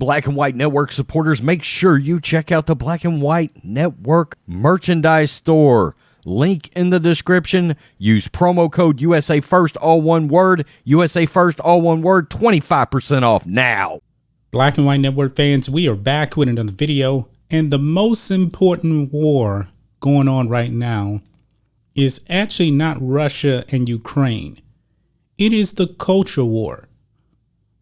Black and White Network supporters, make sure you check out the Black and White Network merchandise store. Link in the description. Use promo code USA First, all one word. USA First, all one word. 25% off now. Black and White Network fans, we are back with another video. And the most important war going on right now is actually not Russia and Ukraine. It is the culture war.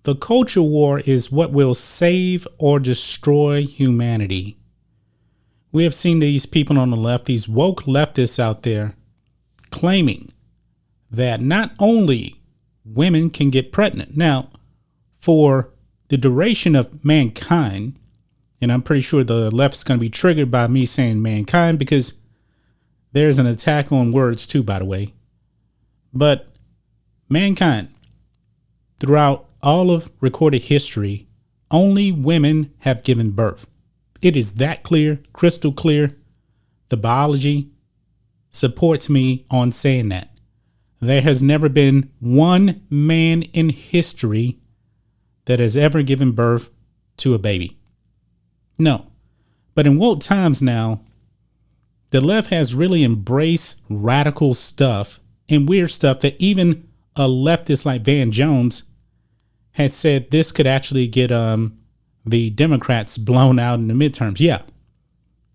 The culture war is what will save or destroy humanity. We have seen these people on the left, these woke leftists out there, claiming that not only women can get pregnant. Now, for the duration of mankind, and I'm pretty sure the left is going to be triggered by me saying mankind because there's an attack on words too, by the way. But mankind, throughout all of recorded history, only women have given birth. It is that clear, crystal clear. The biology supports me on saying that. There has never been one man in history that has ever given birth to a baby. No. But in woke times now, the left has really embraced radical stuff and weird stuff that even a leftist like Van Jones has said this could actually get the Democrats blown out in the midterms. Yeah,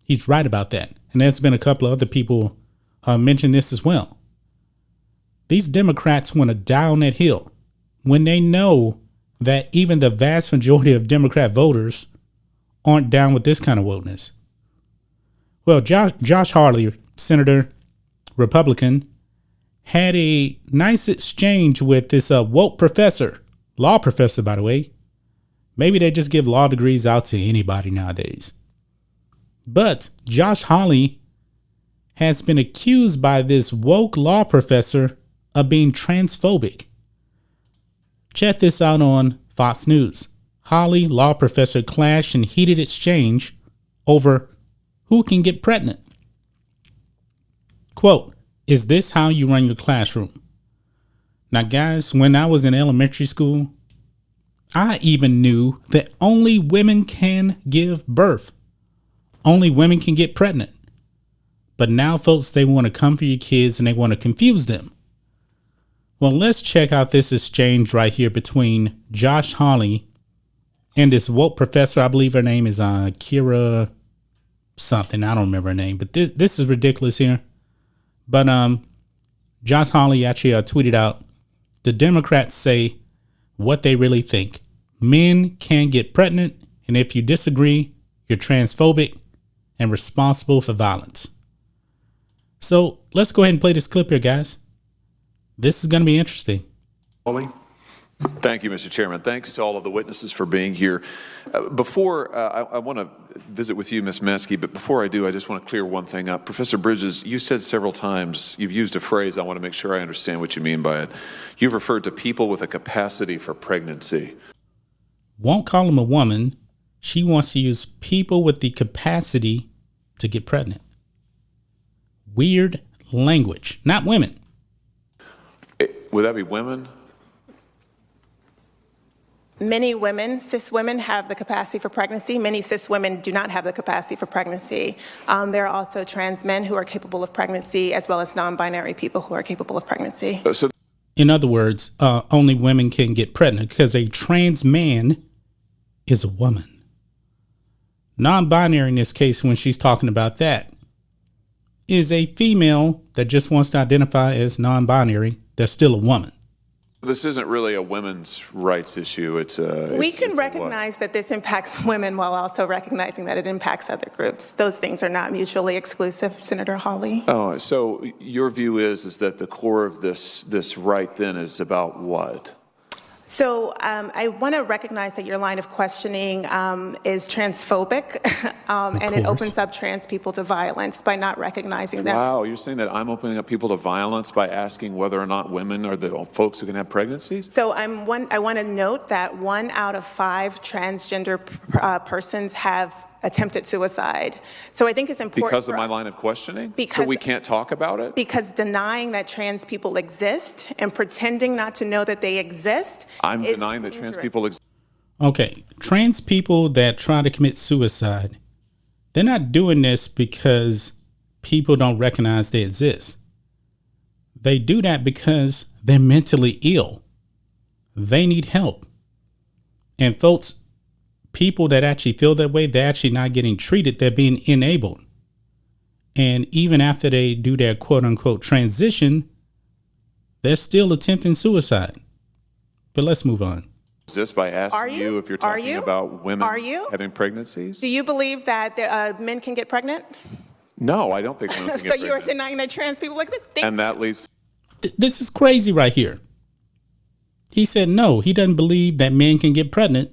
he's right about that. And there's been a couple of other people mention this as well. These Democrats want to die on that hill when they know that even the vast majority of Democrat voters aren't down with this kind of wokeness. Well, Josh Hawley, Senator, Republican, had a nice exchange with this woke professor, law professor, by the way. Maybe they just give law degrees out to anybody nowadays. But Josh Hawley has been accused by this woke law professor of being transphobic. Check this out on Fox News. Hawley, law professor, clash in heated exchange over who can get pregnant. Quote, "Is this how you run your classroom?" Now, guys, when I was in elementary school, I even knew that only women can give birth. Only women can get pregnant. But now, folks, they want to come for your kids and they want to confuse them. Well, let's check out this exchange right here between Josh Hawley and this woke professor. I believe her name is Kira something. I don't remember her name, but this is ridiculous here. But Josh Hawley actually tweeted out, the Democrats say what they really think. Men can get pregnant, and if you disagree, you're transphobic and responsible for violence. So let's go ahead and play this clip here, guys. This is going to be interesting. Thank you, Mr. Chairman. Thanks to all of the witnesses for being here. Before I want to visit with you, Ms. Meskey, but before I do, I just want to clear one thing up. Professor Bridges, you said several times, you've used a phrase, I want to make sure I understand what you mean by it. You've referred to people with a capacity for pregnancy. Won't call him a woman. She wants to use people with the capacity to get pregnant. Weird language, not women. Would that be women? Many women, cis women, have the capacity for pregnancy. Many cis women do not have the capacity for pregnancy. There are also trans men who are capable of pregnancy, as well as non-binary people who are capable of pregnancy. In other words, only women can get pregnant because a trans man is a woman. Non-binary in this case, when she's talking about that, is a female that just wants to identify as non-binary. That's still a woman. This isn't really a women's rights issue. We can recognize that this impacts women while also recognizing that it impacts other groups. Those things are not mutually exclusive, Senator Hawley. Oh, so your view is that the core of this right then is about what? So I want to recognize that your line of questioning is transphobic, and it opens up trans people to violence by not recognizing that. Wow, you're saying that I'm opening up people to violence by asking whether or not women are the folks who can have pregnancies? So I want to note that 1 out of 5 transgender persons have attempted suicide. So I think it's important. Because of my line of questioning? Because, so we can't talk about it? Because denying that trans people exist and pretending not to know that they exist. I'm denying that trans people exist. Okay, trans people that try to commit suicide, they're not doing this because people don't recognize they exist. They do that because they're mentally ill. They need help. And folks, people that actually feel that way, they're actually not getting treated. They're being enabled. And even after they do their quote unquote transition, they're still attempting suicide. But let's move on. Is this by asking you if you're talking about women having pregnancies? Do you believe that men can get pregnant? No, I don't think women can get So pregnant. you are denying that trans people like this? And that leads This is crazy right here. He said no, he doesn't believe that men can get pregnant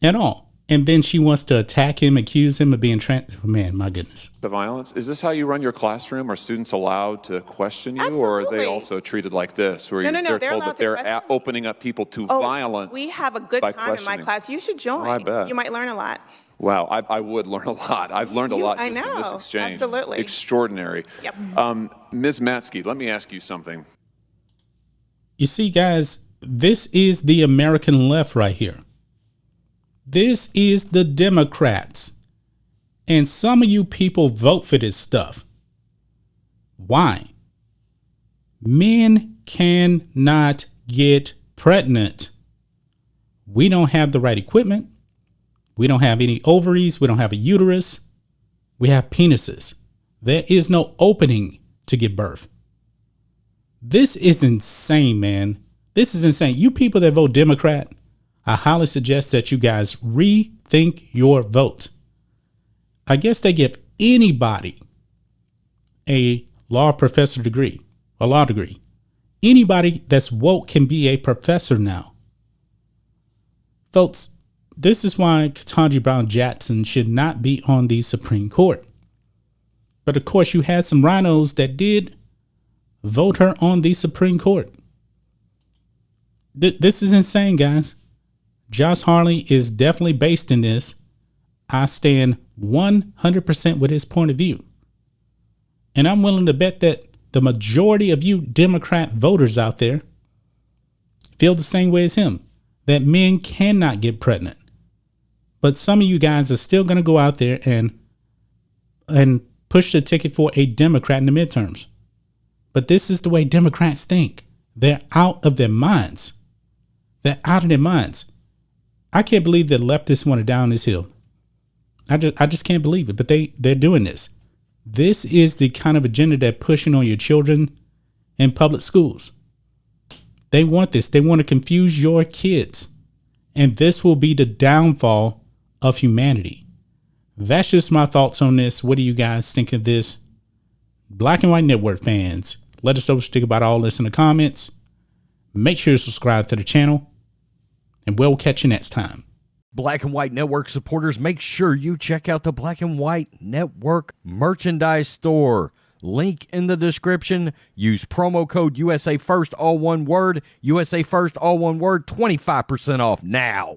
at all. And then she wants to attack him, accuse him of being trans. Man, my goodness. the violence. Is this how you run your classroom? Are students allowed to question you, or are they Absolutely. also treated like this, where No, they're they're told allowed that to they're question. opening up people to violence? We have a good by time in my questioning? class. You should join. I bet. You might learn a lot. Wow, I would learn a lot. I've learned a lot I just in this know. exchange. Absolutely. Extraordinary. Yep. Ms. Matsky, let me ask you something. You see, guys, this is the American left right here. This is the Democrats. And some of you people vote for this stuff. Why? Men cannot get pregnant. We don't have the right equipment. We don't have any ovaries. We don't have a uterus. We have penises. There is no opening to give birth. This is insane, man. This is insane. You people that vote Democrat, I highly suggest that you guys rethink your vote. I guess they give anybody a law professor degree, a law degree. Anybody that's woke can be a professor now. Folks, this is why Ketanji Brown Jackson should not be on the Supreme Court. But of course, you had some rhinos that did vote her on the Supreme Court. This is insane, guys. Josh Hawley is definitely based in this. I stand 100% with his point of view. And I'm willing to bet that the majority of you Democrat voters out there feel the same way as him, that men cannot get pregnant. But some of you guys are still going to go out there and push the ticket for a Democrat in the midterms. But this is the way Democrats think. They're out of their minds. They're out of their minds. I can't believe the leftists want to down this hill. I just can't believe it. But they're doing this. This is the kind of agenda they're pushing on your children in public schools. They want this. They want to confuse your kids. And this will be the downfall of humanity. That's just my thoughts on this. What do you guys think of this? Black and White Network fans, let us know what you think about all this in the comments. Make sure to subscribe to the channel, and we'll catch you next time. Black and White Network supporters, make sure you check out the Black and White Network merchandise store. Link in the description. Use promo code USA First, all one word. USA First, all one word. 25% off now.